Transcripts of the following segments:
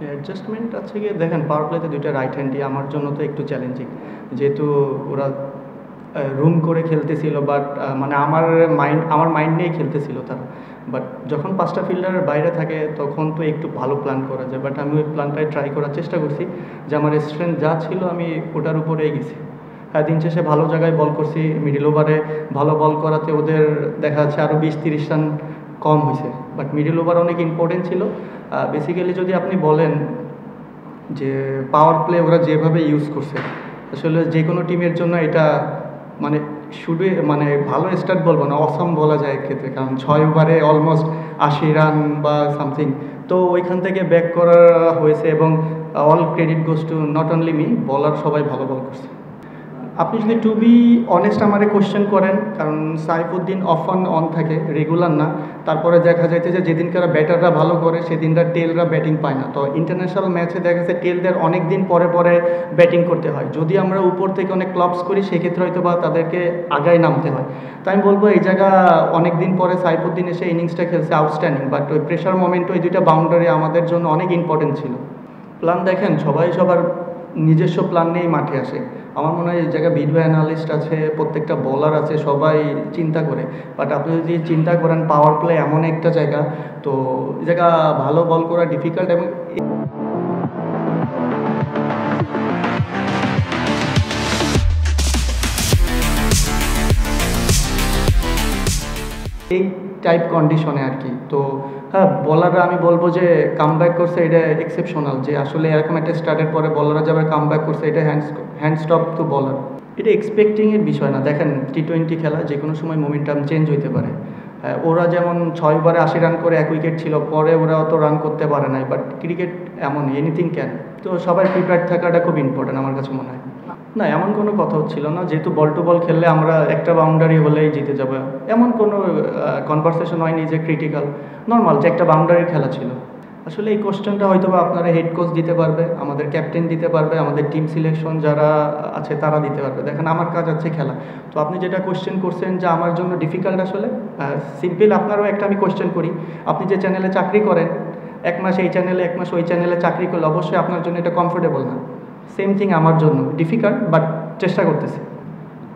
Adjustment আছে গিয়ে দেখেন পাওয়ার প্লেতে দুইটা রাইট হ্যান্ডই আমার জন্য তো একটু চ্যালেঞ্জিং, যেহেতু ওরা রুম করে খেলতেছিল, বাট মানে আমার মাইন্ড নিয়েই খেলতেছিল তারা। বাট যখন 5টা ফিল্ডারের বাইরে থাকে তখন তো একটু ভালো প্ল্যান করা যায়, বাট আমি ওই প্ল্যানটাই ট্রাই করার চেষ্টা করছি যে আমার স্ট্রেংথ যা ছিল আমি ওটার উপরেই গেছি। হ্যাঁ, দিন শেষে ভালো জায়গায় বল করছি, মিডিল ওভারে ভালো বল করাতে ওদের দেখা যাচ্ছে আরও 20-30 রান কম হয়েছে, বাট মিডিল ওভার অনেক ইম্পর্টেন্ট ছিল। বেসিক্যালি যদি আপনি বলেন যে পাওয়ার প্লে ওরা যেভাবে ইউজ করছে, আসলে যে কোনো টিমের জন্য এটা মানে শুধু মানে ভালো স্টার্ট বলবো না, অসম বলা যায় এক্ষেত্রে, কারণ 6 ওভারে অলমোস্ট 80 রান বা সামথিং। তো ওইখান থেকে ব্যাক করা হয়েছে এবং all credit goes to not only me, বলার সবাই ভালো বল করছে। আপনি যদি টু বি অনেস্ট আমারে কোশ্চেন করেন, কারণ সাইফুদ্দিন অন থাকে, রেগুলার না। তারপরে দেখা যাচ্ছে যে যেদিনকার ব্যাটাররা ভালো করে সেদিনরা টেলরা ব্যাটিং পায় না, তো ইন্টারন্যাশনাল ম্যাচে দেখা যাচ্ছে টেলদের অনেক দিন পরে পরে ব্যাটিং করতে হয়। যদি আমরা উপর থেকে অনেক ক্লাবস করি সেক্ষেত্রে হয়তো বা তাদেরকে আগায় নামতে হয়। তাই আমি বলবো এই জায়গা অনেক দিন পরে সাইফুদ্দিন এসে ইনিংসটা খেলছে আউটস্ট্যান্ডিং, বাট ওই প্রেশার মোমেন্ট ওই দুইটা বাউন্ডারি আমাদের জন্য অনেক ইম্পর্টেন্ট ছিল। প্ল্যান দেখেন সবাই সবার নিজস্ব প্ল্যান নিয়েই মাঠে আসে। আমার মনে হয় এই জায়গায় ভিডিও অ্যানালিস্ট আছে, প্রত্যেকটা বলার আছে, সবাই চিন্তা করে। বাট আপনি যদি চিন্তা করেন পাওয়ার প্লে এমন একটা জায়গা, তো এই জায়গা ভালো বল করা ডিফিকাল্ট। এবং এই টাইপ কন্ডিশনে আর কি। তো হ্যাঁ, বলাররা আমি বলবো যে কামব্যাক করছে, এটা এক্সেপশনাল, যে আসলে এরকম একটা স্টার্টের পরে বলাররা যাবার কামব্যাক করছে, এটা হ্যান্ডস্টপ টু বলার। এটা এক্সপেক্টিংয়ের বিষয় না। দেখেন টি-20 খেলা যে কোনো সময় মোমেন্টাম চেঞ্জ হইতে পারে। ওরা যেমন 6 ওভারে 80 রান করে 1 উইকেট ছিল, পরে ওরা অত রান করতে পারে নাই, বাট ক্রিকেট এমন এনিথিং ক্যান। তো সবাই প্রিপেয়ার্ড থাকাটা খুব ইম্পর্টেন্ট আমার কাছে মনে হয়। না, এমন কোনো কথা হচ্ছিল না, যেহেতু বল টু বল খেললে আমরা একটা বাউন্ডারি হলেই জিতে যাবো, এমন কোনো কনভারসেশন হয়নি যে ক্রিটিক্যাল। নর্মাল যে একটা বাউন্ডারির খেলা ছিল। আসলে এই কোশ্চেনটা হয়তো বা আপনারা হেড কোচ দিতে পারবে, আমাদের ক্যাপ্টেন দিতে পারবে, আমাদের টিম সিলেকশন যারা আছে তারা দিতে পারবে। দেখেন আমার কাজ আছে খেলা। তো আপনি যেটা কোশ্চেন করছেন যে আমার জন্য ডিফিকাল্ট, আসলে সিম্পল আপনারও একটা আমি কোশ্চেন করি। আপনি যে চ্যানেলে চাকরি করেন, 1 মাস এই চ্যানেলে 1 মাস ওই চ্যানেলে চাকরি করলে অবশ্যই আপনার জন্য এটা কমফোর্টেবল না। সেম থিং আমার জন্য ডিফিকাল্ট, বাট চেষ্টা করতেছি।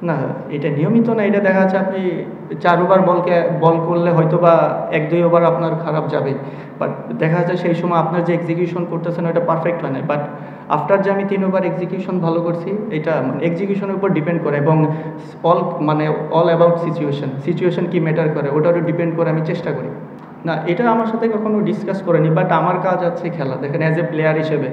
না, এটা নিয়মিত না, এটা দেখা যাচ্ছে আপনি 4 ওভার বল করলে হয়তো বা 1-2 ওভার আপনার খারাপ যাবে, বাট দেখা যাচ্ছে সেই সময় আপনার যে এক্সিকিউশন করতেছেন ওটা পারফেক্ট হয় না। বাট আফটার যে আমি 3 ওভার এক্সিকিউশন ভালো করছি, এটা এক্সিকিউশনের উপর ডিপেন্ড করে, এবং অল অ্যাবাউট সিচুয়েশন কি ম্যাটার করে ওটারও ডিপেন্ড করে আমি চেষ্টা করি। না, এটা আমার সাথে কখনো ডিসকাস করেনি, বাট আমার কাজ আছে খেলা। দেখেন অ্যাজ এ প্লেয়ার হিসেবে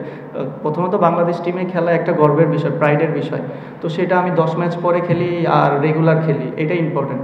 প্রথমত বাংলাদেশ টিমে খেলা একটা গর্বের বিষয়, প্রাইডের বিষয়। তো সেটা আমি 10 ম্যাচ পরে খেলি আর রেগুলার খেলি, এটা ইম্পর্টেন্ট।